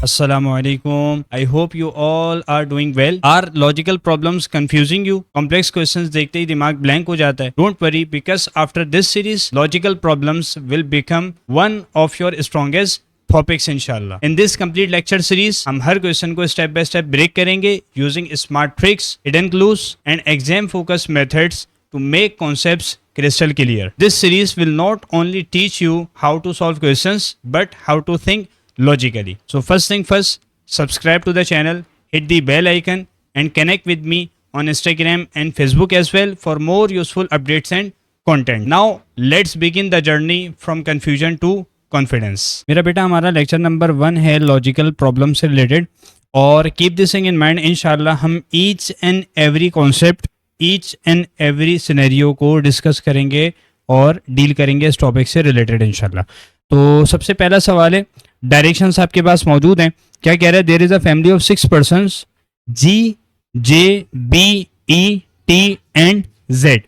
Assalamualaikum. I hope you all are doing well. Are logical problems confusing you? Complex questions देखते ही दिमाग blank हो जाता है. Don't worry because after this series, logical problems will become one of your strongest topics इंशाल्लाह. In this complete lecture series, हम हर question को step by step break करेंगे using smart tricks, hidden clues and exam focused methods to make concepts crystal clear. This series will not only teach you how to solve questions but how to think logically. So first thing first, subscribe to the channel, hit the bell icon and connect with me on Instagram and Facebook as well for more useful updates and content. Now let's begin the journey from confusion to confidence. मेरा बेटा हमारा lecture number 1 है logical problem से related और keep this thing in mind. इंशाल्लाह हम each and every concept, each and every scenario को discuss करेंगे और डील करेंगे इस टॉपिक से रिलेटेड इंशाल्लाह. तो सबसे पहला सवाल है, डायरेक्शंस आपके पास मौजूद हैं. क्या कह रहा है? There is a family of 6 persons G, J, B, E, T and Z.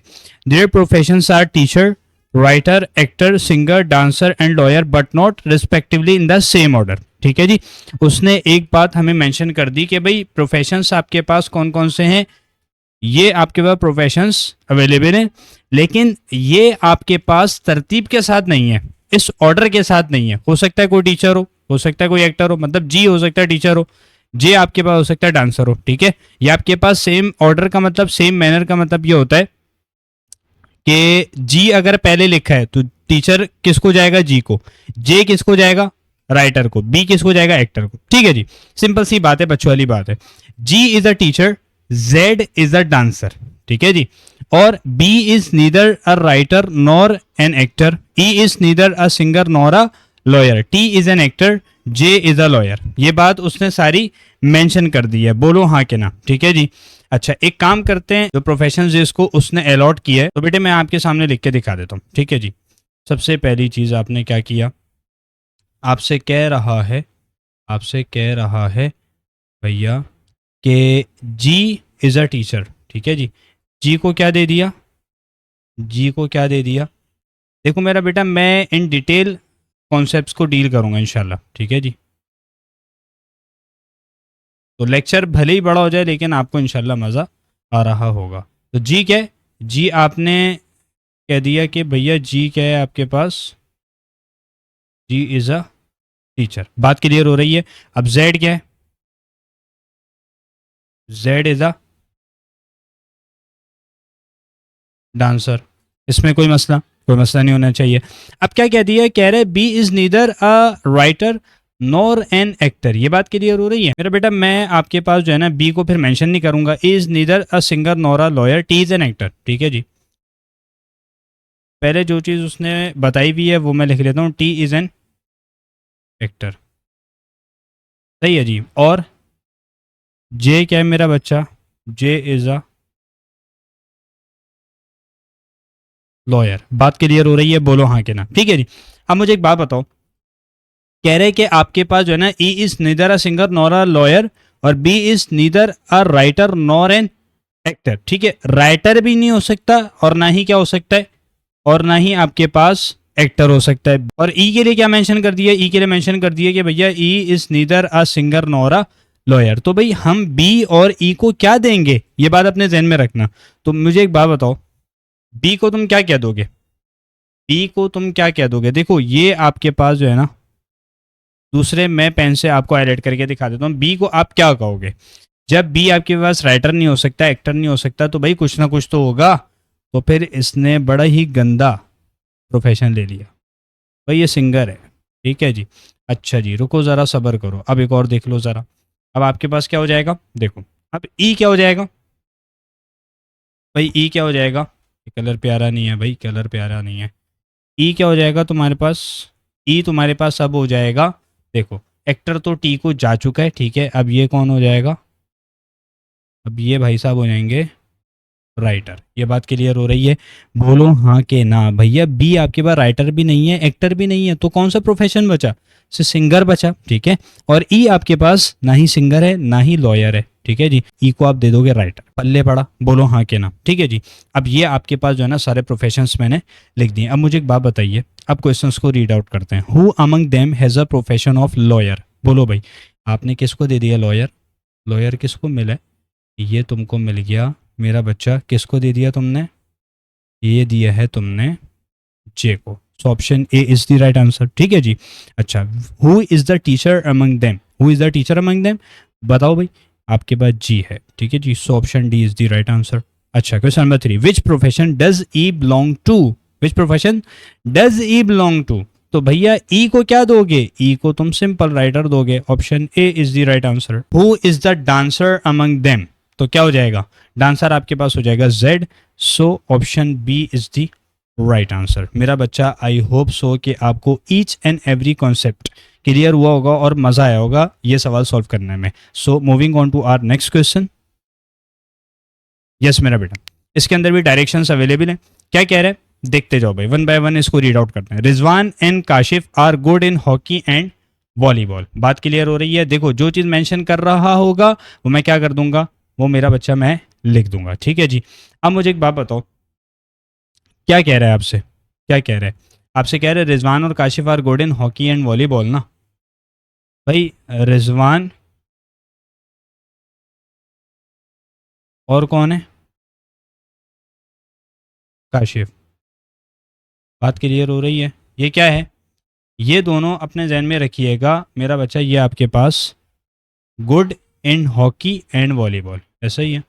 Their professions are teacher, writer, actor, singer, dancer and lawyer but not respectively in the same order. ठीक है जी. उसने एक बात हमें मेंशन कर दी कि भाई professions आपके पास कौन कौन से हैं. ये आपके पास प्रोफेशंस अवेलेबल हैं लेकिन ये आपके पास तरतीब के साथ नहीं है, इस ऑर्डर के साथ नहीं है. हो सकता है कोई टीचर हो सकता है कोई एक्टर हो, मतलब जी हो सकता है टीचर हो, जे आपके पास हो सकता है डांसर हो. ठीक है. ये आपके पास सेम ऑर्डर का मतलब, सेम मैनर का मतलब ये होता है कि जी अगर पहले लिखा है तो टीचर किसको जाएगा? जी को. जे किसको जाएगा? राइटर को. बी किसको जाएगा? एक्टर को. ठीक है जी. सिंपल सी बात है, बच्चों वाली बात है. G is a teacher, Z is a dancer. ठीक है जी. और B is neither a writer nor an actor. E is neither a singer nor a lawyer. T is an actor. J is a lawyer. ये बात उसने सारी mention कर दी है. बोलो हाँ के ना. ठीक है जी. अच्छा, एक काम करते हैं, जो प्रोफेशन जिसको उसने अलॉट किया है तो बेटे मैं आपके सामने लिख के दिखा देता हूँ. ठीक है जी. सबसे पहली चीज आपने क्या किया, आपसे कह रहा है भैया कि G is a teacher. ठीक है जी. जी को क्या दे दिया? देखो मेरा बेटा, मैं इन डिटेल कॉन्सेप्ट्स को डील करूंगा इंशाल्लाह. ठीक है जी. तो लेक्चर भले ही बड़ा हो जाए लेकिन आपको इंशाल्लाह मज़ा आ रहा होगा. तो जी क्या है? जी आपने कह दिया कि भैया जी क्या है आपके पास? जी इज़ अ टीचर. बात क्लियर हो रही है. अब जेड क्या है? Z is a dancer. इसमें कोई मसला नहीं होना चाहिए. अब क्या कह दिया? कह रहे B is neither a writer nor an actor. ये बात क्लियर हो रही है मेरा बेटा. मैं आपके पास जो है ना बी को फिर मेंशन नहीं करूंगा. A is neither a singer nor a lawyer. T is an actor. ठीक है जी. पहले जो चीज उसने बताई हुई है वो मैं लिख लेता हूँ. T is an actor. सही है जी. और जे क्या है मेरा बच्चा? जे इज अ लॉयर. बात क्लियर हो रही है? बोलो हाँ के ना. ठीक है जी. अब मुझे एक बात बताओ, कह रहे कि आपके पास जो है ना E is neither a singer nor a lawyer और B is neither a writer nor an actor. ठीक है. राइटर भी नहीं हो सकता और ना ही क्या हो सकता है, और ना ही आपके पास एक्टर हो सकता है. और ई के लिए क्या मेंशन कर दिया? ई के लिए मेंशन कर दिया कि भैया ई is neither a singer nor a lawyer. तो भाई हम बी और ई को क्या देंगे, ये बात अपने जहन में रखना. तो मुझे एक बात बताओ, बी को तुम क्या कह दोगे? देखो ये आपके पास जो है ना, दूसरे मैं पेन से आपको हाईलाइट करके दिखा देता हूँ. बी को आप क्या कहोगे? जब बी आपके पास राइटर नहीं हो सकता, एक्टर नहीं हो सकता, तो भाई कुछ ना कुछ तो होगा. तो फिर इसने बड़ा ही गंदा प्रोफेशन ले लिया. भाई ये सिंगर है. ठीक है जी. अच्छा जी, रुको ज़रा, सब्र करो. अब एक और देख लो ज़रा. अब आपके पास क्या हो जाएगा? देखो अब ई क्या हो जाएगा? भाई ई क्या हो जाएगा? कलर प्यारा नहीं है भाई, कलर प्यारा नहीं है. ई क्या हो जाएगा तुम्हारे पास? ई तुम्हारे पास अब हो जाएगा, देखो एक्टर तो टी को जा चुका है. ठीक है. अब ये कौन हो जाएगा? अब ये भाई साहब हो जाएंगे राइटर. ये बात क्लियर हो रही है? बोलो हाँ के ना. भैया बी आपके पास राइटर भी नहीं है, एक्टर भी नहीं है, तो कौन सा प्रोफेशन बचा? सिंगर बचा. ठीक है. और ई आपके पास ना ही सिंगर है ना ही लॉयर है. ठीक है जी. ई को आप दे दोगे राइटर. पल्ले पड़ा. बोलो हाँ के ना. ठीक है जी. अब ये आपके पास जो है ना सारे प्रोफेशंस मैंने लिख दिए. अब मुझे एक बात बताइए, अब क्वेश्चंस को रीड आउट करते हैं. Who among them has a profession of lawyer? बोलो भाई, आपने किसको दे दिया? लॉयर। लॉयर किसको मिला? ये तुमको मिल गया मेरा बच्चा। किसको दे दिया तुमने? ये दिया है तुमने जे को। So option A is the right answer. ठीक है जी। अच्छा, who is the teacher among them? Who is the teacher among them? बताओ भाई। आपके पास जी है। ठीक है जी। So option D is the right answer. अच्छा, question number 3, which profession does E belong to? Which profession does E belong to? तो भैया ई को क्या दोगे? ई को तुम सिंपल राइटर दोगे। Option A is the right answer. Who is the dancer among them? तो क्या हो जाएगा? डांसर आपके पास हो जाएगा Z. So option B is the right answer. मेरा बच्चा, आई होप सो कि आपको each and every concept clear हुआ होगा और मजा आया होगा ये सवाल सॉल्व करने में। So moving on to our next question. Yes मेरा बेटा, इसके अंदर भी डायरेक्शंस अवेलेबल हैं। क्या कह रहे हैं? देखते जाओ भाई, वन बाय वन इसको रीड आउट करते हैं। Rizwan and Kashif are good in hockey and volleyball. बात क्लियर हो रही है? देखो, जो चीज मेंशन कर रहा होगा वो मैं क्या कर दूंगा? वो मेरा बच्चा मैं लिख दूंगा। ठीक है जी। अब मुझे एक बात बताओ, क्या कह रहा है आपसे? क्या कह रहा है? आपसे कह रहे हैं रिजवान और Kashif are good in hockey and volleyball ना भाई। रिजवान और कौन है? काशिफ। बात क्लियर हो रही है? ये क्या है? ये दोनों अपने जहन में रखिएगा मेरा बच्चा। ये आपके पास good in hockey and volleyball, ऐसा ही है।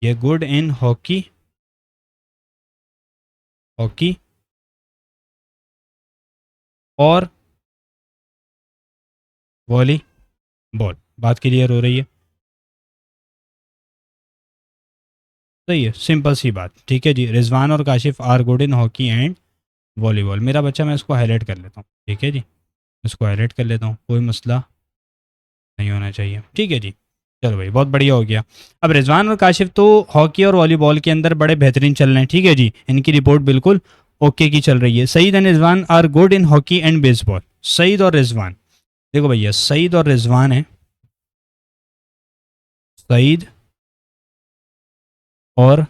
ये गुड इन हॉकी, हॉकी और वॉलीबॉल। बात क्लियर हो रही है? सही है, सिंपल सी बात। ठीक है जी। रिजवान और Kashif are good in hockey and volleyball. मेरा बच्चा, मैं इसको हाईलाइट कर लेता हूँ। ठीक है जी, इसको हाईलाइट कर लेता हूँ, कोई मसला नहीं होना चाहिए। ठीक है जी। चलो भाई, बहुत बढ़िया हो गया। अब रिजवान और काशिफ तो हॉकी और वॉलीबॉल के अंदर बड़े बेहतरीन चल रहे हैं। ठीक है जी, इनकी रिपोर्ट बिल्कुल ओके की चल रही है। Saeed and Rizwan are good in hockey and baseball. Saeed और रिजवान, देखो भैया, सईद और रिजवान है। सईद और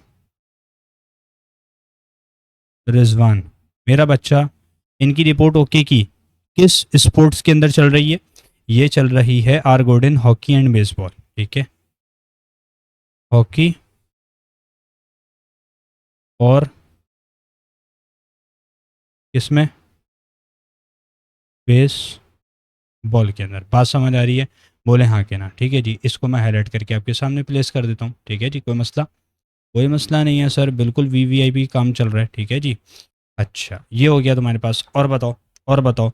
रिजवान, मेरा बच्चा, इनकी रिपोर्ट ओके की किस स्पोर्ट्स के अंदर चल रही है? ये चल रही है are good in hockey and baseball. ठीक है, हॉकी और इसमें बेस बॉल के अंदर। बात समझ आ रही है? बोले हाँ के ना। ठीक है जी, इसको मैं हाईलाइट करके आपके सामने प्लेस कर देता हूँ। ठीक है जी, कोई मसला? कोई मसला नहीं है सर, बिल्कुल वीवीआईपी काम चल रहा है। ठीक है जी। अच्छा, ये हो गया तुम्हारे पास। और बताओ, और बताओ।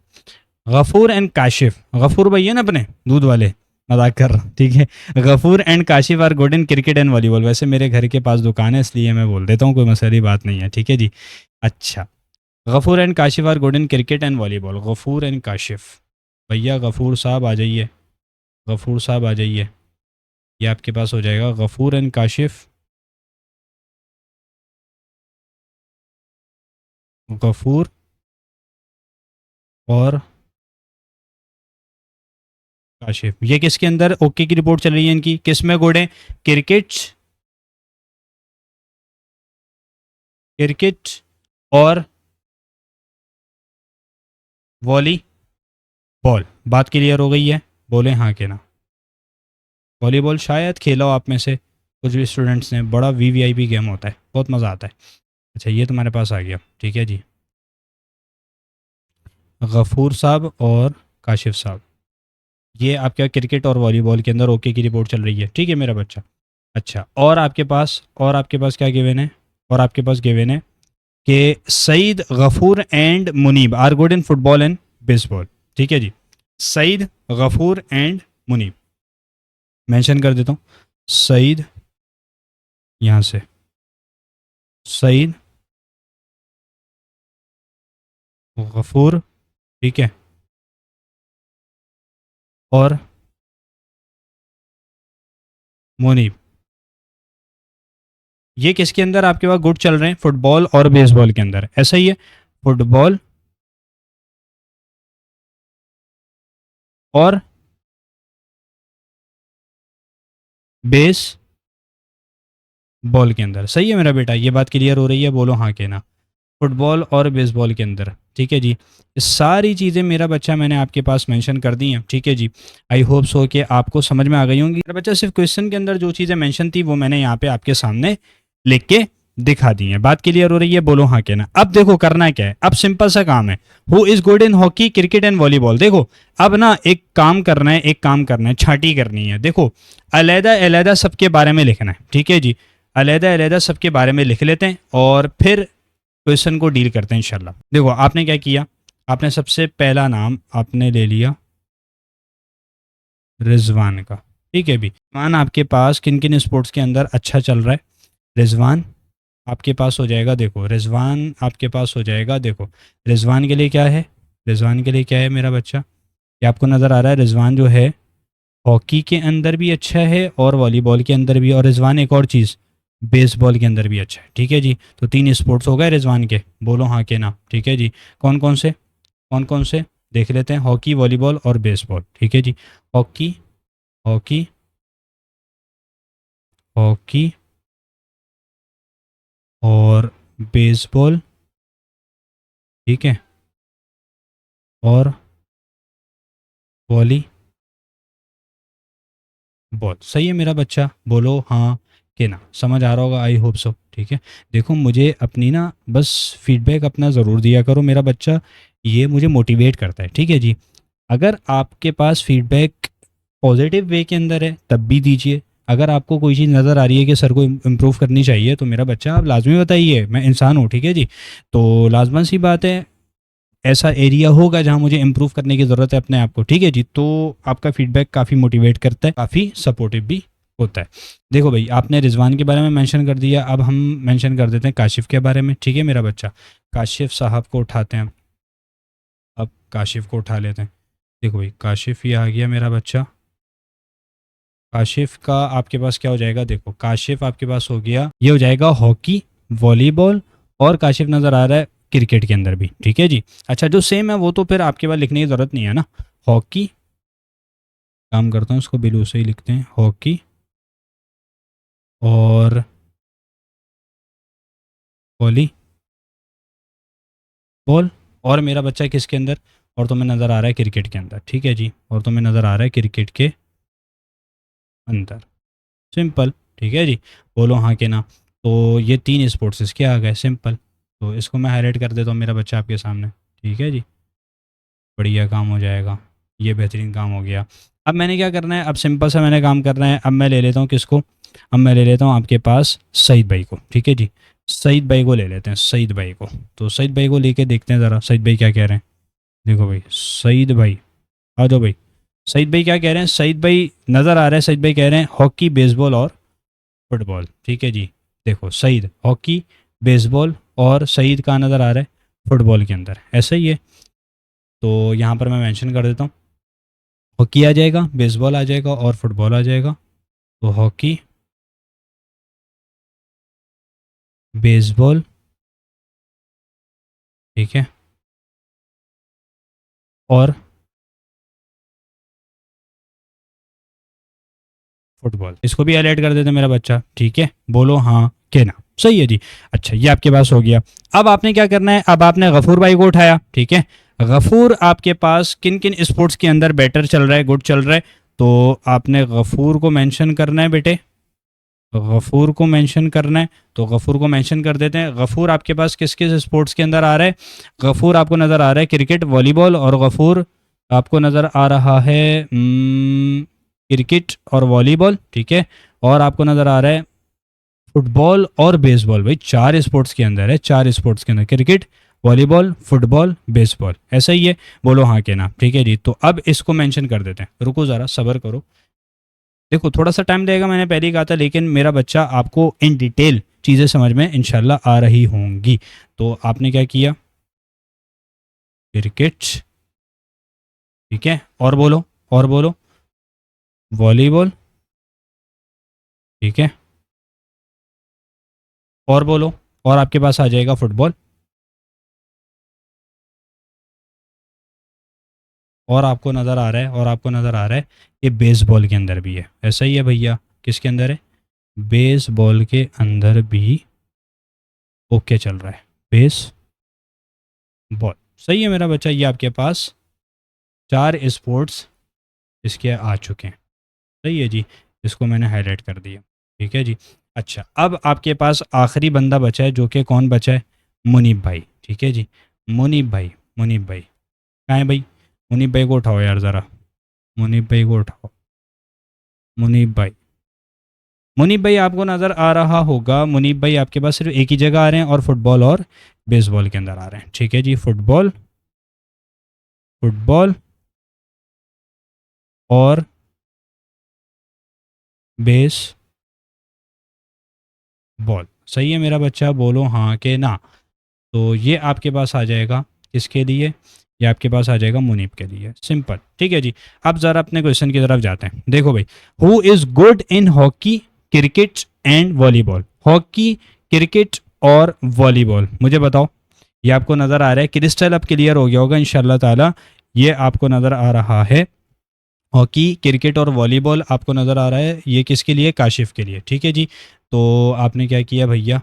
गफूर एंड काशिफ, गफूर भैया ना अपने दूध वाले, मजाक कर रहा हूँ। ठीक है। Ghafoor and Kashif are good in cricket and volleyball. वैसे मेरे घर के पास दुकान है इसलिए मैं बोल देता हूँ, कोई मसली बात नहीं है। ठीक है जी। अच्छा, Ghafoor and Kashif are good in cricket and volleyball. Ghafoor and Kashif, भैया गफूर साहब आ जाइए, गफूर साहब आ जाइए। ये आपके पास हो जाएगा गफूर एंड काशिफ। गफूर और काशिफ, ये किसके अंदर ओके की रिपोर्ट चल रही है इनकी? किस में गुड है? क्रिकेट, क्रिकेट और वॉलीबॉल। बात क्लियर हो गई है? बोले हाँ के ना। वॉलीबॉल शायद खेला हो आप में से कुछ भी स्टूडेंट्स ने, बड़ा वीवीआईपी गेम होता है, बहुत मज़ा आता है। अच्छा, ये तुम्हारे पास आ गया। ठीक है जी। गफूर साहब और काशिफ साहब, ये आपके क्रिकेट और वॉलीबॉल के अंदर ओके की रिपोर्ट चल रही है। ठीक है मेरा बच्चा। अच्छा, और आपके पास क्या गिवन है? और आपके पास गिवन है कि Saeed, Ghafoor and Munib are good in football and baseball. ठीक है जी। सईद, गफूर एंड मुनीब, मेंशन कर देता हूँ। सईद, यहाँ से सईद, गफूर, ठीक है, और मुनीब, ये किसके अंदर आपके पास गुड चल रहे हैं? फुटबॉल और बेसबॉल के अंदर, ऐसा ही है। फुटबॉल और बेस बॉल के अंदर, सही है मेरा बेटा? ये बात क्लियर हो रही है? बोलो हाँ के ना। फुटबॉल और बेसबॉल के अंदर। ठीक है जी। ये सारी चीज़ें मेरा बच्चा मैंने आपके पास मेंशन कर दी हैं, ठीक है जी। आई होप सो कि आपको समझ में आ गई होंगी। मेरा बच्चा सिर्फ क्वेश्चन के अंदर जो चीज़ें मेंशन थी वो मैंने यहाँ पे आपके सामने लिख के दिखा दी है। बात क्लियर हो रही है? बोलो हाँ के ना। अब देखो करना क्या है, अब सिंपल सा काम है। Who is good in hockey, cricket and volleyball. देखो अब ना एक काम करना है, एक काम करना है, छांटी करनी है। देखो अलहदा अलहदा सबके बारे में लिखना है, ठीक है जी। अलहदा अलहदा सबके बारे में लिख लेते हैं और फिर क्वेश्चन को डील करते हैं इंशाल्लाह। देखो आपने क्या किया, आपने सबसे पहला नाम आपने ले लिया रिजवान का, ठीक है भी। रिजवान आपके पास किन किन स्पोर्ट्स के अंदर अच्छा चल रहा है? रिजवान आपके पास हो जाएगा, देखो रिजवान आपके पास हो जाएगा। देखो रिजवान के लिए क्या है, रिजवान के लिए क्या है मेरा बच्चा, ये आपको नज़र आ रहा है। रिजवान जो है हॉकी के अंदर भी अच्छा है और वॉलीबॉल के अंदर भी, और रिजवान एक और चीज़ बेसबॉल के अंदर भी अच्छा है, ठीक है जी। तो 3 स्पोर्ट्स हो गए रिजवान के, बोलो हाँ के ना, ठीक है जी। कौन कौन से, कौन कौन से देख लेते हैं, हॉकी वॉलीबॉल और बेसबॉल, ठीक है जी। हॉकी, हॉकी, हॉकी और बेसबॉल, ठीक है, और वॉली बहुत सही है मेरा बच्चा, बोलो हाँ कि ना। समझ आ रहा होगा, आई होप सो, ठीक है। देखो मुझे अपनी ना बस फीडबैक अपना ज़रूर दिया करो मेरा बच्चा, ये मुझे मोटिवेट करता है, ठीक है जी। अगर आपके पास फीडबैक पॉजिटिव वे के अंदर है तब भी दीजिए। अगर आपको कोई चीज़ नज़र आ रही है कि सर को इम्प्रूव करनी चाहिए तो मेरा बच्चा आप लाजमी बताइए, मैं इंसान हूँ, ठीक है जी। तो लाजमन सी बात है, ऐसा एरिया होगा जहाँ मुझे इम्प्रूव करने की ज़रूरत है अपने आप को, ठीक है जी। तो आपका फीडबैक काफ़ी मोटिवेट करता है, काफ़ी सपोर्टिव भी होता है। देखो भाई आपने रिजवान के बारे में मेंशन कर दिया, अब हम मेंशन कर देते हैं काशिफ के बारे में, ठीक है मेरा बच्चा। काशिफ साहब को उठाते हैं, अब काशिफ को उठा लेते हैं। देखो भाई काशिफ ये आ गया मेरा बच्चा। काशिफ का आपके पास क्या हो जाएगा, देखो काशिफ आपके पास हो गया, ये हो जाएगा हॉकी वॉलीबॉल, और काशिफ नज़र आ रहा है क्रिकेट के अंदर भी, ठीक है जी। अच्छा जो सेम है वो तो फिर आपके पास लिखने की ज़रूरत नहीं है ना। हॉकी, काम करता हूँ इसको बिल्कुल से ही लिखते हैं, हॉकी और वॉलीबॉल, और मेरा बच्चा किसके अंदर, और तुम्हें नज़र आ रहा है क्रिकेट के अंदर, ठीक है जी। और तुम्हें नज़र आ रहा है क्रिकेट के अंदर, सिंपल, ठीक है जी। बोलो हाँ के ना। तो ये 3 स्पोर्ट्स इसके आ गए, सिंपल। तो इसको मैं हाईलाइट कर देता हूँ मेरा बच्चा आपके सामने, ठीक है जी। बढ़िया काम हो जाएगा, ये बेहतरीन काम हो गया। अब मैंने क्या करना है, अब सिंपल सा मैंने काम करना है। अब मैं ले लेता हूँ किसको, अब मैं ले लेता हूँ आपके पास सईद भाई को, ठीक है जी। सईद भाई को ले लेते हैं, सईद भाई को। तो सईद भाई को लेके देखते हैं ज़रा सईद भाई क्या कह रहे हैं। देखो भाई सईद भाई, आ जाओ भाई। सईद भाई क्या कह रहे हैं, सईद भाई नज़र आ रहा है, सईद भाई कह रहे हैं हॉकी बेसबॉल और फुटबॉल, ठीक है जी। देखो सईद हॉकी बेसबॉल, और सईद कहाँ नज़र आ रहा है, फुटबॉल के अंदर, ऐसा ही है। तो यहाँ पर मैं मेंशन कर देता हूँ, हॉकी आ जाएगा, बेसबॉल आ जाएगा और फुटबॉल आ जाएगा। तो हॉकी, बेसबॉल, ठीक है, और फुटबॉल, इसको भी हाईलाइट कर देते मेरा बच्चा, ठीक है। बोलो हाँ के ना, सही है जी। अच्छा ये आपके पास हो गया। अब आपने क्या करना है, अब आपने गफूर भाई को उठाया, ठीक है। गफूर आपके पास किन किन स्पोर्ट्स के अंदर बेटर चल रहा है, गुड चल रहा है, तो आपने गफूर को मेंशन करना है बेटे, गफूर को मेंशन करना है। तो गफूर को मेंशन कर देते हैं। गफूर आपके पास किस किस स्पोर्ट्स के अंदर आ रहा है, गफूर आपको नज़र आ रहा है क्रिकेट वॉलीबॉल, और गफूर आपको नज़र आ रहा है क्रिकेट और वॉलीबॉल, ठीक है। और आपको नज़र आ रहा है फुटबॉल और बेसबॉल। भाई 4 स्पोर्ट्स के अंदर है, 4 स्पोर्ट्स के अंदर क्रिकेट वॉलीबॉल फुटबॉल बेसबॉल, ऐसा ही है। बोलो हाँ के ना, ठीक है जी। तो अब इसको मेंशन कर देते हैं, रुको ज़रा सब्र करो। देखो थोड़ा सा टाइम लगेगा, मैंने पहले ही कहा था, लेकिन मेरा बच्चा आपको इन डिटेल चीज़ें समझ में इंशाल्लाह आ रही होंगी। तो आपने क्या किया, क्रिकेट, ठीक है, और बोलो, और बोलो वॉलीबॉल, ठीक है, और बोलो, और आपके पास आ जाएगा फुटबॉल, और आपको नज़र आ रहा है, और आपको नज़र आ रहा है ये बेसबॉल के अंदर भी है, ऐसा ही है भैया। किसके अंदर है, बेसबॉल के अंदर भी ओके चल रहा है, बेस बॉल, सही है मेरा बच्चा, ये आपके पास 4 स्पोर्ट्स इसके आ चुके हैं। सही है जी, इसको मैंने हाईलाइट कर दिया। ठीक है जी। अच्छा, अब आपके पास आखिरी बंदा बचा है, जो कि कौन बचा है? मुनीब भाई। ठीक है जी, मुनीब भाई। मुनीब भाई कहाँ है भाई? मुनीब भाई को उठाओ यार ज़रा, मुनीब भाई को उठाओ। मुनीब भाई, मुनीब भाई आपको नज़र आ रहा होगा। मुनीब भाई आपके पास सिर्फ एक ही जगह आ रहे हैं, और फुटबॉल और बेसबॉल के अंदर आ रहे हैं। ठीक है जी, फुटबॉल, फुटबॉल और बेस बॉल। सही है मेरा बच्चा, बोलो हाँ के ना। तो ये आपके पास आ जाएगा किसके लिए? ये आपके पास आ जाएगा मुनीब के लिए। सिंपल। ठीक है जी। अब ज़रा अपने क्वेश्चन की तरफ जाते हैं। देखो भाई, who is good in hockey, cricket and volleyball? Hockey, cricket और वॉलीबॉल, मुझे बताओ। ये आपको नज़र आ रहा है, क्रिस्टल अब क्लियर हो गया होगा इंशाल्लाह ताला। ये आपको नज़र आ रहा है, हॉकी, क्रिकेट और वॉलीबॉल आपको नज़र आ रहा है। ये किसके लिए? काशिफ के लिए। ठीक है जी। तो आपने क्या किया भैया?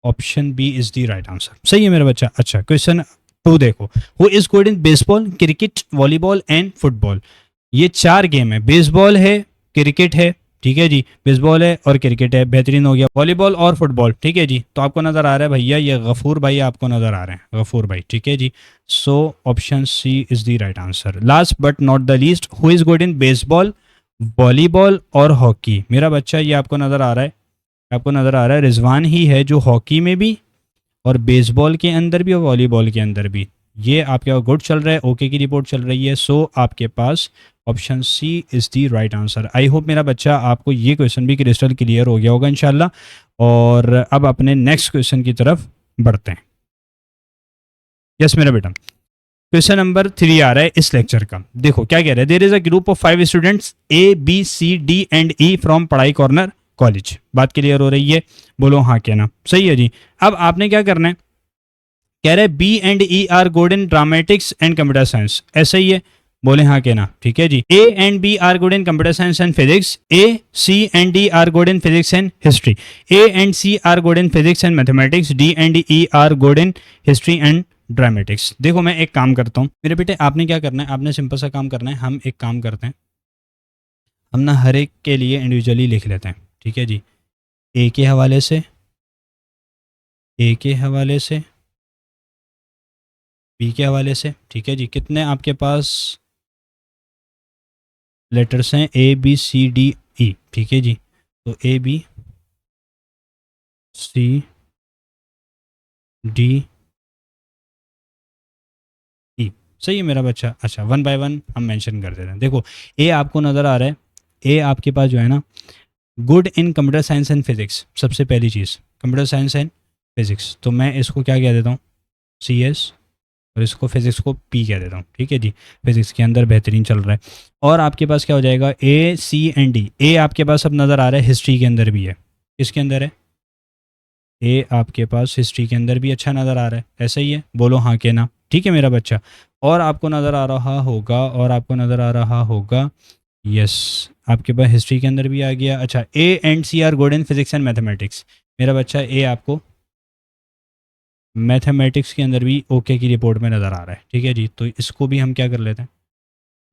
Option B is the right answer. सही है मेरा बच्चा। अच्छा, क्वेश्चन 2 देखो। Who is good in baseball, cricket, volleyball and football? ये 4 गेम है, बेसबॉल है, क्रिकेट है, ठीक है जी, बेसबॉल है और क्रिकेट है, बेहतरीन हो गया, वॉलीबॉल और फुटबॉल। ठीक है जी। तो आपको नज़र आ रहा है भैया, ये गफूर भाई आपको नज़र आ रहे हैं, गफूर भाई। ठीक है जी। So option C is the right answer. Last but not the least, who is good in baseball, volleyball और हॉकी? मेरा बच्चा ये आपको नज़र आ रहा है, आपको नज़र आ रहा है रिजवान ही है जो हॉकी में भी और बेसबॉल के अंदर भी और वॉलीबॉल के अंदर भी। ये आपके गुड चल रहा है, ओके की रिपोर्ट चल रही है। सो आपके पास option C is the right answer. I hope मेरा बच्चा आपको ये क्वेश्चन भी क्रिस्टल क्लियर हो गया होगा इंशाल्लाह। और अब अपने नेक्स्ट क्वेश्चन की तरफ बढ़ते हैं। यस मेरा बेटा, क्वेश्चन नंबर 3 आ रहा है इस लेक्चर का। देखो क्या कह रहा है। There is a group of 5 students A B C D and E from पढ़ाई कॉर्नर कॉलेज। बात क्लियर हो रही है? बोलो हाँ क्या ना। सही है जी। अब आपने क्या करना है, कह रहे B and E are good in dramatics and computer science. ऐसा ही है, बोले हाँ के ना। ठीक है जी। A and B are good in computer science and physics. A C and D are good in physics and history. A and C are good in physics and mathematics. D and E are good in history and dramatics. देखो मैं एक काम करता हूँ मेरे बेटे, आपने क्या करना है, आपने सिंपल सा काम करना है। हम एक काम करते हैं, हम ना हर एक के लिए इंडिविजुअली लिख लेते हैं। ठीक है जी। ए के हवाले से, ए के हवाले से, बी के हवाले से। ठीक है जी। कितने आपके पास लेटर्स हैं? A B C D E. ठीक है जी। तो ए बी सी डी ई। सही है मेरा बच्चा। अच्छा, वन बाय वन हम मेंशन कर देते हैं। देखो ए आपको नज़र आ रहा है, ए आपके पास जो है ना, good in computer science and physics. सबसे पहली चीज़ कंप्यूटर साइंस एंड फिजिक्स, तो मैं इसको क्या कह देता हूँ? C S. और इसको फिजिक्स को पी कह देता हूँ। ठीक है जी। फिजिक्स के अंदर बेहतरीन चल रहा है। और आपके पास क्या हो जाएगा? ए सी एंड डी। ए आपके पास अब नज़र आ रहा है हिस्ट्री के अंदर भी है। किसके अंदर है? ए आपके पास हिस्ट्री के अंदर भी अच्छा नज़र आ रहा है। ऐसा ही है, बोलो हाँ के ना। ठीक है मेरा बच्चा। और आपको नज़र आ रहा होगा, और आपको नज़र आ रहा होगा, यस, आपके पास हिस्ट्री के अंदर भी आ गया। अच्छा, A and C are good in physics and mathematics. मेरा बच्चा ए आपको मैथमेटिक्स के अंदर भी ओके की रिपोर्ट में नज़र आ रहा है। ठीक है जी। तो इसको भी हम क्या कर लेते हैं,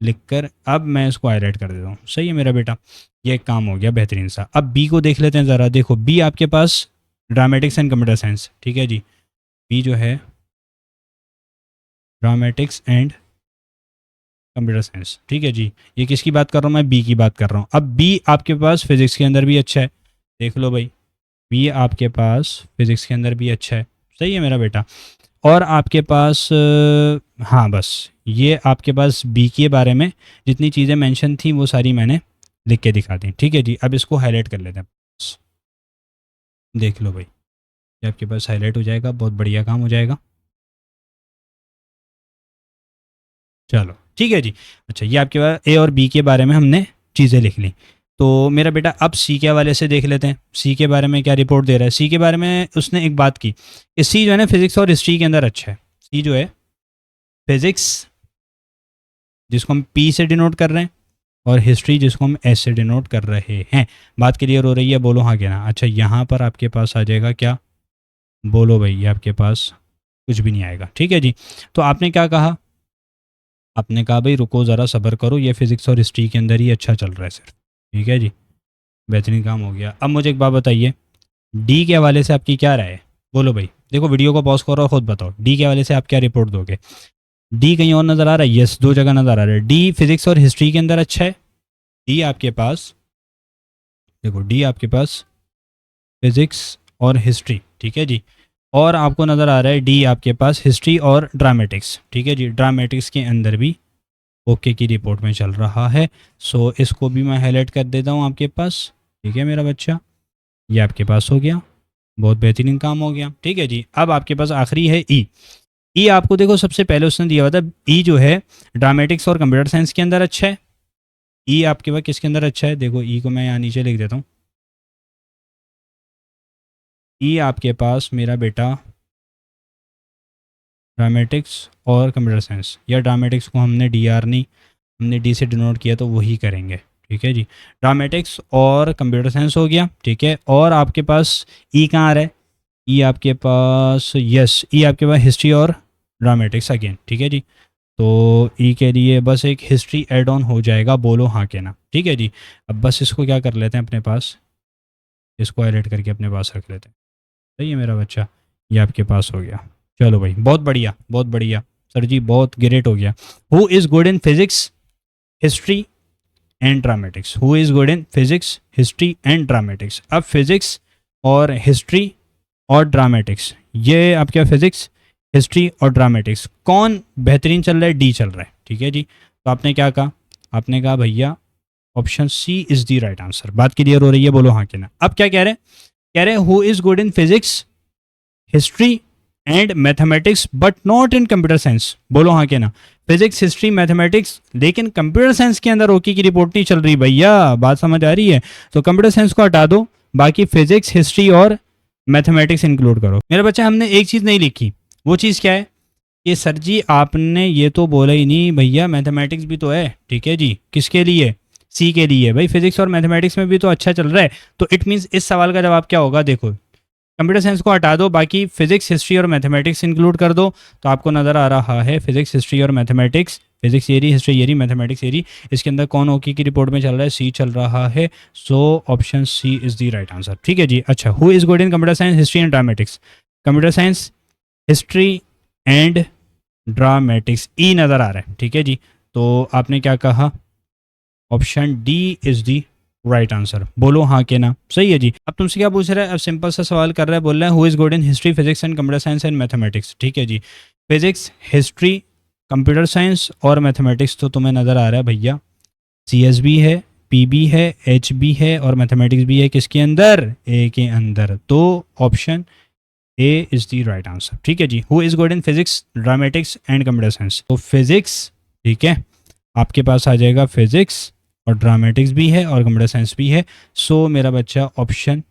लिखकर अब मैं इसको हाईलाइट कर देता हूँ। सही है मेरा बेटा, ये एक काम हो गया बेहतरीन सा। अब बी को देख लेते हैं ज़रा। देखो बी आपके पास ड्रामेटिक्स एंड कंप्यूटर साइंस। ठीक है जी। बी जो है ड्रामेटिक्स एंड कंप्यूटर साइंस। ठीक है जी। ये किसकी बात कर रहा हूँ मैं? बी की बात कर रहा हूँ। अब बी आपके पास फिजिक्स के अंदर भी अच्छा है। देख लो भाई, बी आपके पास फिजिक्स के अंदर भी अच्छा है। सही है मेरा बेटा। और आपके पास हाँ बस ये आपके पास बी के बारे में जितनी चीज़ें मेंशन थी वो सारी मैंने लिख के दिखा दी। ठीक है जी। अब इसको हाईलाइट कर लेते हैं। देख लो भाई, ये आपके पास हाईलाइट हो जाएगा, बहुत बढ़िया काम हो जाएगा। चलो ठीक है जी। अच्छा, ये आपके पास ए और बी के बारे में हमने चीज़ें लिख ली। तो मेरा बेटा अब सी के हवाले से देख लेते हैं, सी के बारे में क्या रिपोर्ट दे रहा है। सी के बारे में उसने एक बात की कि सी जो है ना फिजिक्स और हिस्ट्री के अंदर अच्छा है। सी जो है फिजिक्स, जिसको हम पी से डिनोट कर रहे हैं, और हिस्ट्री जिसको हम एस से डिनोट कर रहे हैं। बात क्लियर हो रही है? बोलो हाँ क्या ना। अच्छा, यहाँ पर आपके पास आ जाएगा क्या? बोलो भाई, ये आपके पास कुछ भी नहीं आएगा। ठीक है जी। तो आपने क्या कहा, आपने कहा भाई रुको ज़रा सब्र करो, ये फिजिक्स और हिस्ट्री के अंदर ही अच्छा चल रहा है सिर्फ। ठीक है जी, बेहतरीन काम हो गया। अब मुझे एक बात बताइए, डी के हवाले से आपकी क्या राय है? बोलो भाई, देखो वीडियो को पॉज करो और खुद बताओ डी के हवाले से आप क्या रिपोर्ट दोगे। डी कहीं और नज़र आ रहा है? यस, दो जगह नज़र आ रहा है। डी फिजिक्स और हिस्ट्री के अंदर अच्छा है। डी आपके पास, देखो डी आपके पास फिजिक्स और हिस्ट्री, ठीक है जी। और आपको नज़र आ रहा है डी आपके पास हिस्ट्री और ड्रामेटिक्स, ठीक है जी। ड्रामेटिक्स के अंदर भी ओके की रिपोर्ट में चल रहा है। सो इसको भी मैं हाईलाइट कर देता हूँ आपके पास। ठीक है मेरा बच्चा, ये आपके पास हो गया, बहुत बेहतरीन काम हो गया। ठीक है जी। अब आपके पास आखिरी है ई। ई आपको देखो सबसे पहले उसने दिया हुआ था, ई जो है ड्रामेटिक्स और कंप्यूटर साइंस के अंदर अच्छा है। ई आपके पास किसके अंदर अच्छा है? देखो ई को मैं यहाँ नीचे लिख देता हूँ। ई आपके पास मेरा बेटा ड्रामेटिक्स और कंप्यूटर साइंस, या ड्रामेटिक्स को हमने डी आर नहीं, हमने डी से डिनोट किया तो वही करेंगे। ठीक है जी, ड्रामेटिक्स और कंप्यूटर साइंस हो गया। ठीक है, और आपके पास ई कहाँ आ रहा है? ई आपके पास, यस, ई आपके पास हिस्ट्री और ड्रामेटिक्स अगेन। ठीक है जी, तो ई के लिए बस एक हिस्ट्री एड ऑन हो जाएगा, बोलो हाँ के ना। ठीक है जी। अब बस इसको क्या कर लेते हैं अपने पास, इसको हाईलाइट करके अपने पास रख लेते हैं। सही है मेरा बच्चा, ये आपके पास हो गया। चलो भाई, बहुत बढ़िया बहुत बढ़िया सर जी, बहुत ग्रेट हो गया। Who is good in physics, history and dramatics? Who is good in physics, history and dramatics? अब फिजिक्स और हिस्ट्री और ड्रामेटिक्स, ये आपके फिजिक्स, हिस्ट्री और ड्रामेटिक्स कौन बेहतरीन चल रहा है? डी चल रहा है। ठीक है जी। तो आपने क्या कहा? आपने कहा भैया option C is the right answer. बात क्लियर हो रही है? बोलो हाँ कि ना। अब क्या कह रहे हैं? कह रहे हैं who is good in physics, history and mathematics but not in computer science? बोलो हाँ के ना। फिजिक्स, हिस्ट्री, मैथमेटिक्स, लेकिन कंप्यूटर साइंस के अंदर ओके की रिपोर्ट नहीं चल रही भैया। बात समझ आ रही है? तो कंप्यूटर साइंस को हटा दो, बाकी फिजिक्स, हिस्ट्री और मैथमेटिक्स इंक्लूड करो। मेरे बच्चा हमने एक चीज़ नहीं लिखी, वो चीज़ क्या है? ये सर जी आपने ये तो बोला ही नहीं भैया, मैथमेटिक्स भी तो है। ठीक है जी, किसके लिए? सी के लिए। भाई फिजिक्स और मैथमेटिक्स में भी तो अच्छा चल रहा है, तो इट मीन्स इस सवाल का जवाब क्या होगा? देखो, कंप्यूटर साइंस को हटा दो, बाकी फिजिक्स, हिस्ट्री और मैथमेटिक्स इंक्लूड कर दो। तो आपको नज़र आ रहा है फिजिक्स, हिस्ट्री और मैथमेटिक्स, फिजिक्स ये रही, हिस्ट्री ये रही, मैथमेटिक्स ये रही। इसके अंदर कौन ओके की रिपोर्ट में चल रहा है? सी चल रहा है। So option C is the right answer. ठीक है जी। अच्छा, who is good in computer science, history and dramatics? Computer science, history and dramatics, E नज़र आ रहा है। ठीक है जी। तो आपने क्या कहा? Option D is the right answer. बोलो हाँ के ना। सही है जी। अब तुमसे क्या पूछ रहा है? अब सिंपल सा सवाल कर रहा है, बोल रहा है who is good in history, physics and computer science and mathematics? ठीक है जी। फिजिक्स, हिस्ट्री, कंप्यूटर साइंस और मैथमेटिक्स तो तुम्हें नज़र आ रहा है भैया, सी एस भी है, पी भी है, एच भी है और मैथमेटिक्स भी है। किसके अंदर? ए के अंदर। तो option A is the right answer. ठीक है जी। Who is good in physics, dramatics and computer science? तो फिजिक्स, ठीक है, आपके पास आ जाएगा फिजिक्स और ड्रामेटिक्स भी है और कंप्यूटर साइंस भी है। सो मेरा बच्चा option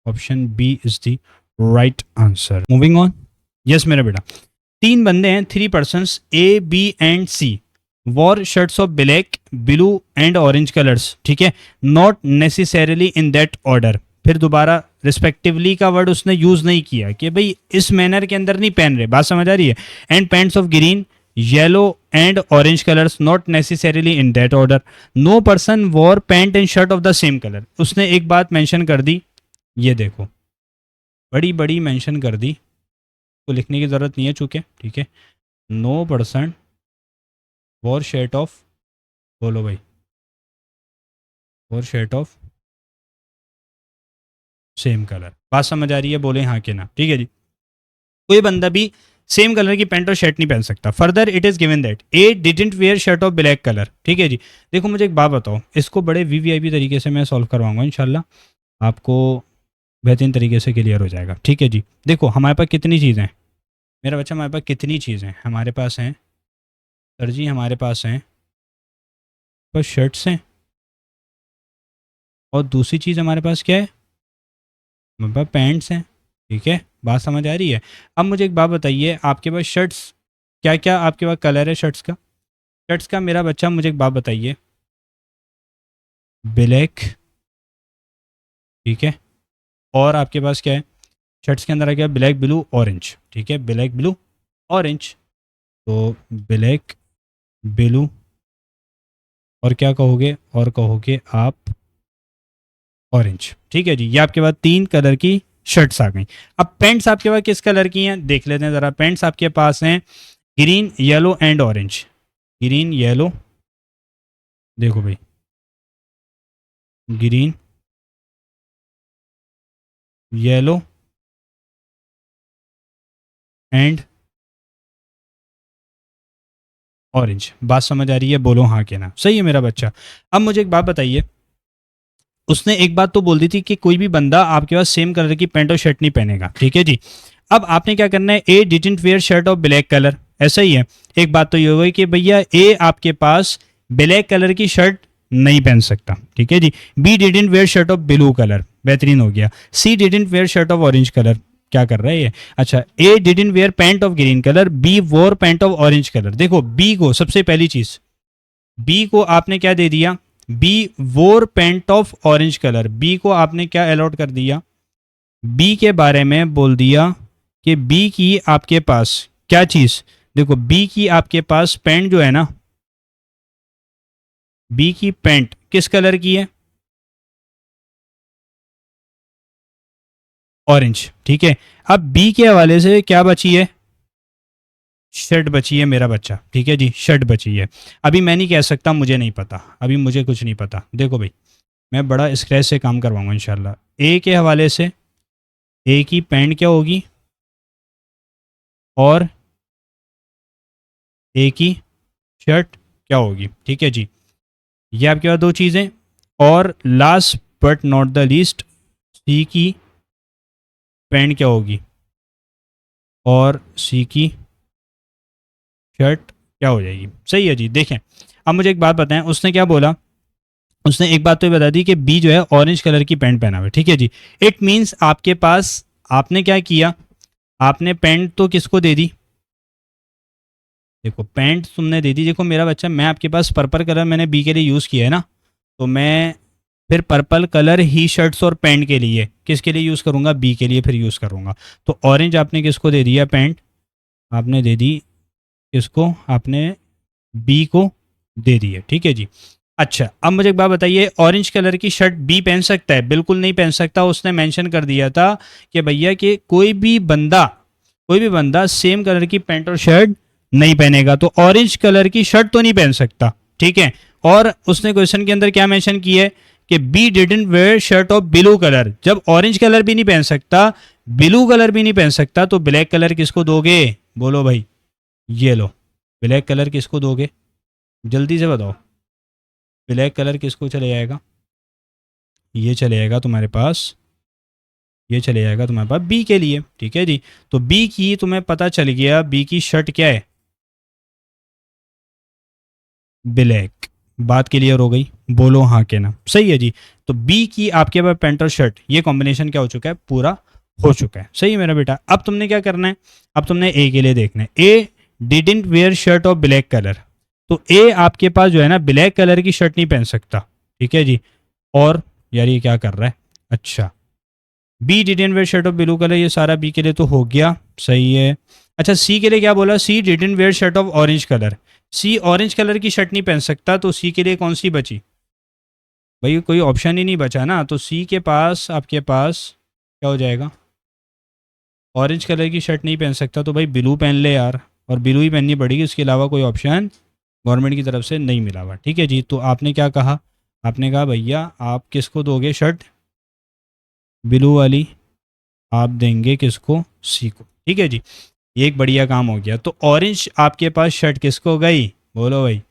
option B is the right answer. Moving on. Yes मेरा बेटा, तीन बंदे हैं, three persons, A B and C, wore shirts of black, blue and orange colours. ठीक है, not necessarily in that order. फिर दोबारा रिस्पेक्टिवली का वर्ड उसने यूज नहीं किया कि भाई इस मैनर के अंदर नहीं पहन रहे। बात समझ आ रही है? And pants of green, yellow and orange colours, not necessarily in that order. No person wore pant and shirt of the same colour. उसने एक बात मेंशन कर दी, ये देखो, बड़ी बड़ी मेंशन कर दी, को लिखने की जरूरत नहीं है चूंकि। ठीक है, no person wore shirt of, बोलो भाई, wore shirt of same colour. बात समझ आ रही है? बोले हाँ के ना। ठीक है जी। कोई बंदा भी सेम कलर की पैंट और शर्ट नहीं पहन सकता। Further it is given that A didn't wear shirt of black colour. ठीक है जी। देखो मुझे एक बात बताओ, इसको बड़े वीवीआईपी तरीके से मैं सॉल्व करवाऊंगा इंशाल्लाह, आपको बेहतरीन तरीके से क्लियर हो जाएगा। ठीक है जी। देखो हमारे पास कितनी चीज़ें हैं मेरा बच्चा, हमारे पास कितनी चीज़ें हैं? हमारे पास हैं सर जी, हमारे पास हैं बस शर्ट्स हैं, और दूसरी चीज़ हमारे पास क्या है? हमारे पास पैंट्स हैं। ठीक है, बात समझ आ रही है? अब मुझे एक बात बताइए, आपके पास शर्ट्स, क्या क्या आपके पास कलर है शर्ट्स का? शर्ट्स का मेरा बच्चा मुझे एक बात बताइए, ब्लैक, ठीक है, और आपके पास क्या है? शर्ट्स के अंदर आ गया ब्लैक, ब्लू, ऑरेंज। ठीक है, ब्लैक, ब्लू, ऑरेंज। तो ब्लैक, ब्लू और क्या कहोगे, और कहोगे आप ऑरेंज। ठीक है जी, ये आपके पास 3 कलर की शर्ट्स आ गई। अब पैंट्स आपके पास किस कलर की हैं देख लेते हैं ज़रा। पैंट्स आपके पास हैं green, yellow and orange. Green, yellow, देखो भाई, ग्रीन, येलो एंड ऑरेंज। बात समझ आ रही है? बोलो हाँ के ना। सही है मेरा बच्चा। अब मुझे एक बात बताइए, उसने एक बात तो बोल दी थी कि कोई भी बंदा आपके पास सेम कलर की पैंट और शर्ट नहीं पहनेगा। ठीक है जी। अब आपने क्या करना है, A didn't wear shirt of black colour, ऐसा ही है। एक बात तो ये हो गई कि भैया ए आपके पास ब्लैक कलर की शर्ट नहीं पहन सकता। ठीक है जी। B didn't wear shirt of blue colour, बेहतरीन हो गया। C didn't wear shirt of orange colour, क्या कर रहा है ये। अच्छा, A didn't wear pant of green colour, B wore pant of orange colour. देखो बी को, सबसे पहली चीज, बी को आपने क्या दे दिया, B wore pant of orange colour. B को आपने क्या अलॉट कर दिया, बी के बारे में बोल दिया कि बी की आपके पास क्या चीज, देखो बी की आपके पास पेंट जो है ना, बी की पेंट किस कलर की है, ऑरेंज। ठीक है। अब बी के हवाले से क्या बची है, शर्ट बची है मेरा बच्चा। ठीक है जी, शर्ट बची है। अभी मैं नहीं कह सकता मुझे नहीं पता, अभी मुझे कुछ नहीं पता। देखो भाई, मैं बड़ा स्क्रैच से काम करवाऊंगा इंशाल्लाह। ए के हवाले से ए की पैंट क्या होगी, और ए की शर्ट क्या होगी। ठीक है जी, ये आपके पास 2 चीज़ें। और last but not the least, C की पैंट क्या होगी, और सी की शर्ट क्या हो जाएगी। सही है जी। देखें, अब मुझे एक बात बताएं, उसने क्या बोला, उसने एक बात तो ये बता दी कि बी जो है ऑरेंज कलर की पैंट पहना हुआ है। ठीक है जी। इट मीन्स आपके पास, आपने क्या किया, आपने पैंट तो किसको दे दी, देखो पैंट तुमने दे दी। देखो मेरा बच्चा, मैं आपके पास पर्पल कलर मैंने बी के लिए यूज़ किया है ना, तो मैं फिर पर्पल कलर ही शर्ट्स और पैंट के लिए किसके लिए यूज़ करूँगा, बी के लिए फिर यूज़ करूँगा। तो ऑरेंज आपने किसको दे दिया, पैंट आपने दे दी किसको, आपने बी को दे दी है। ठीक है जी। अच्छा, अब मुझे एक बात बताइए, ऑरेंज कलर की शर्ट बी पहन सकता है? बिल्कुल नहीं पहन सकता। उसने मेंशन कर दिया था कि भैया कि कोई भी बंदा सेम कलर की पैंट और शर्ट नहीं पहनेगा, तो ऑरेंज कलर की शर्ट तो नहीं पहन सकता। ठीक है। और उसने क्वेश्चन के अंदर क्या मेंशन किया है कि B didn't wear shirt of blue colour. जब ऑरेंज कलर भी नहीं पहन सकता, ब्लू कलर भी नहीं पहन सकता, तो ब्लैक कलर किसको दोगे, बोलो भाई, ये लो। ब्लैक कलर किसको दोगे, जल्दी से बताओ। ब्लैक कलर किसको चले जाएगा, ये चले जाएगा तुम्हारे पास, ये चले जाएगा तुम्हारे पास बी के लिए। ठीक है जी। तो बी की तुम्हें पता चल गया, बी की शर्ट क्या है, ब्लैक। बात क्लियर हो गई, बोलो हाँ के ना। सही है जी। तो बी की आपके पास पैंट और शर्ट, ये कॉम्बिनेशन क्या हो चुका है, पूरा हो चुका है। सही है मेरा बेटा। अब तुमने क्या करना है, अब तुमने ए के लिए देखना है। A didn't wear shirt of black colour, तो ए आपके पास जो है ना ब्लैक कलर की शर्ट नहीं पहन सकता। ठीक है जी। और यार ये क्या कर रहा है, अच्छा, B didn't wear shirt of blue colour, ये सारा बी के लिए तो हो गया। सही है। अच्छा, सी के लिए क्या बोला, C didn't wear shirt of orange colour. C orange colour की शर्ट नहीं पहन सकता, तो सी के लिए कौन सी बची, भाई कोई ऑप्शन ही नहीं बचा ना। तो सी के पास आपके पास क्या हो जाएगा, ऑरेंज कलर की शर्ट नहीं पहन सकता, तो भाई ब्लू पहन ले यार, और ब्लू ही पहननी पड़ेगी, इसके अलावा कोई ऑप्शन गवर्नमेंट की तरफ से नहीं मिला हुआ। ठीक है जी। तो आपने क्या कहा, आपने कहा भैया आप किसको दोगे शर्ट, ब्लू वाली आप देंगे किसको, सी को। ठीक है जी। ये एक बढ़िया काम हो गया। तो ऑरेंज आपके पास शर्ट किसको गई, बोलो भाई,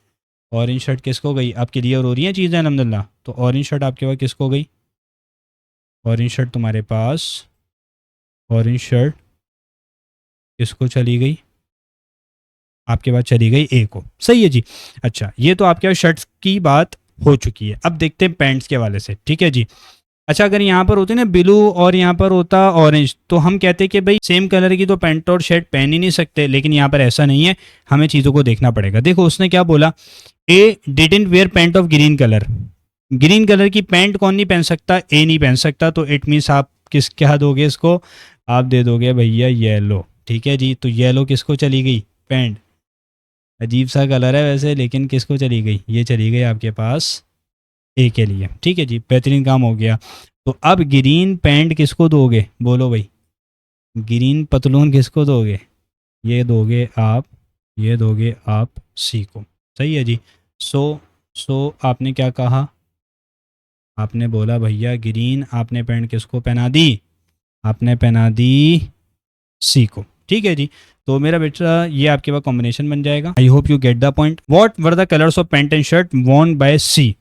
ऑरेंज शर्ट किसको गई। आपके लिए और हो रही हैं चीज़ें अलहमदिल्ला। तो ऑरेंज शर्ट आपके पास किसको गई, ऑरेंज शर्ट तुम्हारे पास, ऑरेंज शर्ट किसको चली गई, आपके पास चली गई ए को। सही है जी। अच्छा, ये तो आपके पास शर्ट्स की बात हो चुकी है। अब देखते हैं पैंट्स के हवाले से। ठीक है जी। अच्छा, अगर यहाँ पर होते ना ब्लू और यहाँ पर होता ऑरेंज, तो हम कहते कि भाई सेम कलर की तो पैंट और शर्ट पहन ही नहीं सकते, लेकिन यहाँ पर ऐसा नहीं है, हमें चीज़ों को देखना पड़ेगा। देखो उसने क्या बोला, A didn't wear pant of green colour. Green colour की पैंट कौन नहीं पहन सकता, ए नहीं पहन सकता, तो इट मीन्स आप किस क्या दोगे इसको, आप दे दोगे भैया येलो। ठीक है जी। तो येलो किसको चली गई? पैंट। अजीब सा कलर है वैसे, लेकिन किसको चली गई? ये चली गई आपके पास ए के लिए। ठीक है जी, बेहतरीन काम हो गया। तो अब ग्रीन पैंट किसको दोगे? बोलो भाई, ग्रीन पतलून किसको दोगे? ये दोगे आप, ये दोगे आप सी को। सही है जी। सो आपने क्या कहा? आपने बोला भैया ग्रीन, आपने पैंट किसको पहना दी? आपने पहना दी सी को। ठीक है जी। तो मेरा बेटा ये आपके पास कॉम्बिनेशन बन जाएगा। I hope you get the point. What were the colours of pant and shirt worn by C?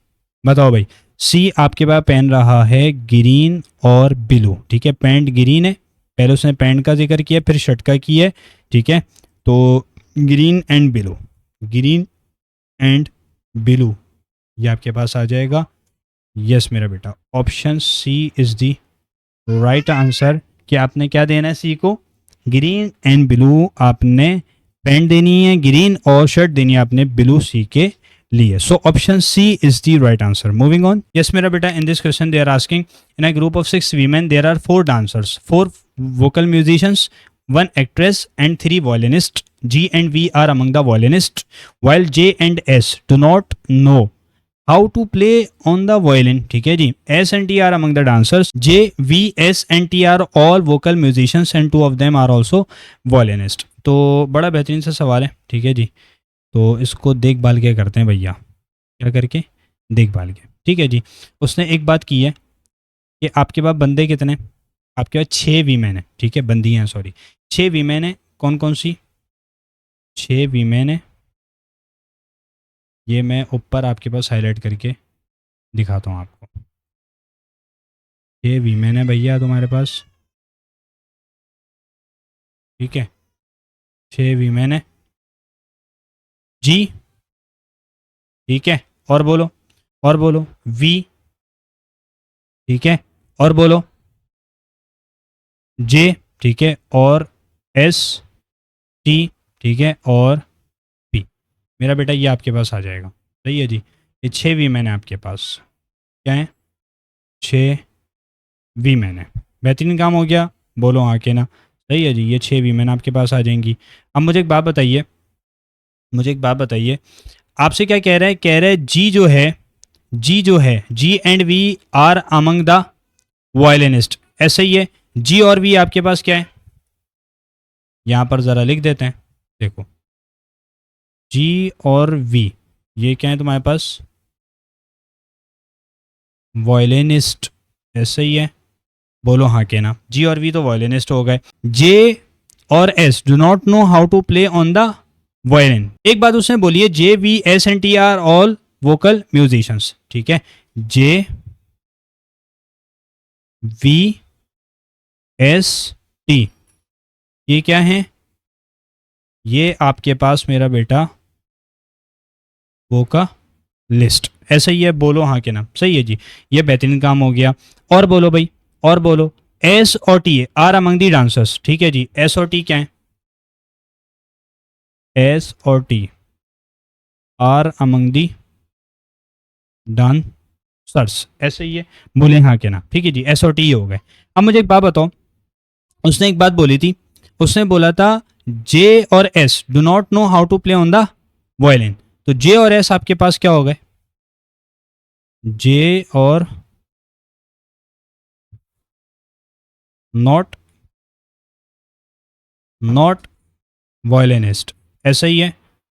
बताओ भाई। सी आपके पास पहन रहा है ग्रीन और ब्लू। ठीक है, पैंट ग्रीन है, पहले उसने पैंट का जिक्र किया, फिर शर्ट का किया। ठीक है, तो green and blue, green and blue, ये आपके पास आ जाएगा। यस मेरा बेटा, option C is the right answer. कि आपने क्या देना है सी को? ग्रीन एंड ब्लू आपने पैंट देनी है ग्रीन, और शर्ट देनी है आपने ब्लू सी के लिए। So option C is the right answer. Moving on. Yes मेरा बेटा, in this question they are asking in a group of 6 women there are 4 dancers, 4 vocal musicians, 1 actress and 3 violinists. G and V are among the violinists, while J and S do not know how to play on the violin. ठीक है जी। S and T are among the dancers. J, V, S and T are all vocal musicians and 2 of them are also violinists. तो बड़ा बेहतरीन सा सवाल है। ठीक है जी, तो इसको देखभाल के करते हैं भैया। क्या करके? देखभाल के। ठीक है जी। उसने एक बात की है कि आपके पास बंदे कितने? आपके पास 6 वीमेन है। ठीक है, बंदी हैं, सॉरी 6 वीमेन है। कौन कौन सी? 6 वीमेन है। ये मैं ऊपर आपके पास हाईलाइट करके दिखाता हूँ आपको। 6 वीमेन है भैया तुम्हारे पास। ठीक है, 6 वीमेन है जी। ठीक है, और बोलो, और बोलो वी। ठीक है, और बोलो जे। ठीक है, और एस टी। ठीक है, और पी। मेरा बेटा ये आपके पास आ जाएगा। सही है जी। ये 6 वीमेन है आपके पास। क्या है? 6 वीमेन है। बेहतरीन काम हो गया। बोलो हाँ के ना। सही है जी, ये 6 वीमेन आपके पास आ जाएंगी। अब मुझे एक बात बताइए, मुझे एक बात बताइए, आपसे क्या कह रहा है? कह रहा है जी जो है, जी जो है, G and V are among the violinist. ऐसा ही है। जी और वी आपके पास क्या है? यहां पर जरा लिख देते हैं। देखो, जी और वी ये क्या है तुम्हारे पास? वायलिनिस्ट। ऐसा ही है। बोलो हाँ के ना। जी और वी तो वायलिनिस्ट हो गए। जे और S do not know how to play on the violin. एक बात उसने बोली है, J V S and T are all vocal musicians. ठीक है, जे वी एस टी ये क्या है? ये आपके पास मेरा बेटा वोका लिस्ट। ऐसा ही है। बोलो हाँ के नाम। सही है जी, ये बेहतरीन काम हो गया। और बोलो भाई, और बोलो एस और T R among the dancers. ठीक है जी, एस और टी क्या है? एस और T R among the dancers. ऐसे ही है। बोले हाँ के नाम। ठीक है जी, एस और टी हो गए। अब मुझे एक बात बताओ, उसने एक बात बोली थी, उसने बोला था जे और S do not know how to play on the violin. तो जे और एस आपके पास क्या हो गए? जे और नॉट, नॉट वायलिनिस्ट। ऐसा ही है।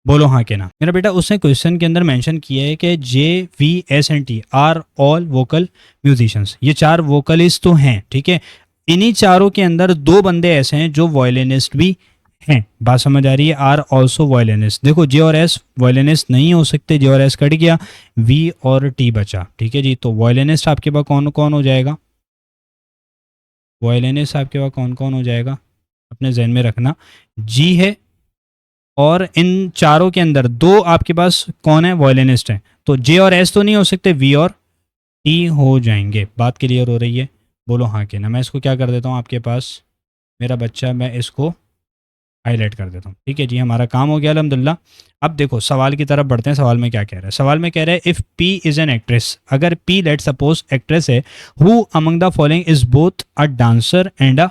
बोलो हाँ के ना। मेरा बेटा उसने क्वेश्चन के अंदर मेंशन किया है कि J V S and T are all vocal musicians. ये 4 वोकलिस्ट तो हैं। ठीक है, इन्हीं चारों के अंदर 2 बंदे ऐसे हैं जो वायलिनिस्ट भी हैं। बात समझ आ रही है? Are also violinist. देखो जे और एस वायलिनिस्ट नहीं हो सकते, जे और एस कट गया, वी और टी बचा। ठीक है जी, तो वायलिनिस्ट आपके पास कौन कौन हो जाएगा? वायलिनिस्ट आपके पास कौन कौन हो जाएगा? अपने जहन में रखना, जी है, और इन चारों के अंदर 2 आपके पास कौन है? वायलिनिस्ट हैं। तो जे और एस तो नहीं हो सकते, वी और टी हो जाएंगे। बात क्लियर हो रही है? बोलो हाँ के ना। मैं इसको क्या कर देता हूँ आपके पास मेरा बच्चा, मैं इसको हाईलाइट कर देता हूँ। ठीक है जी, हमारा काम हो गया अल्हम्दुलिल्लाह। अब देखो सवाल की तरफ बढ़ते हैं। सवाल में क्या कह रहा है? सवाल में कह रहा है if P is an actress, अगर पी लेट सपोज एक्ट्रेस है, who among the following is both a dancer and a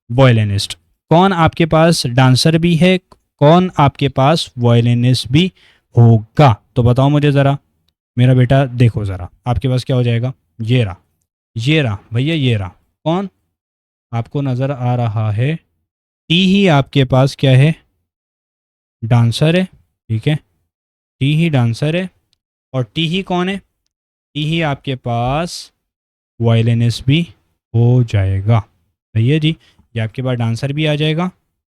violinist. कौन आपके पास डांसर भी है, कौन आपके पास वायलिनिस्ट भी होगा? तो बताओ मुझे ज़रा। मेरा बेटा देखो ज़रा, आपके पास क्या हो जाएगा? ये रहा, ये रहा भैया, ये रहा। कौन आपको नज़र आ रहा है? टी ही आपके पास क्या है? डांसर है, ठीक है, टी ही डांसर है। और टी ही कौन है? टी ही आपके पास वायलिनिस्ट भी हो जाएगा। सही है जी, ये आपके पास डांसर भी आ जाएगा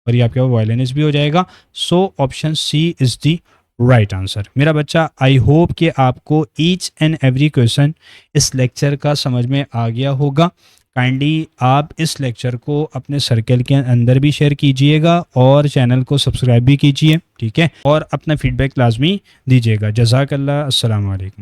और ये आपके पास वायलिनिस्ट भी हो जाएगा। So option C is the right answer. मेरा बच्चा, आई होप कि आपको ईच एंड एवरी क्वेश्चन इस लेक्चर का समझ में आ गया होगा। काइंडली आप इस लेक्चर को अपने सर्कल के अंदर भी शेयर कीजिएगा और चैनल को सब्सक्राइब भी कीजिए, ठीक है, और अपना फीडबैक लाजमी दीजिएगा। जज़ाकल्लाह, अस्सलाम वालेकुम।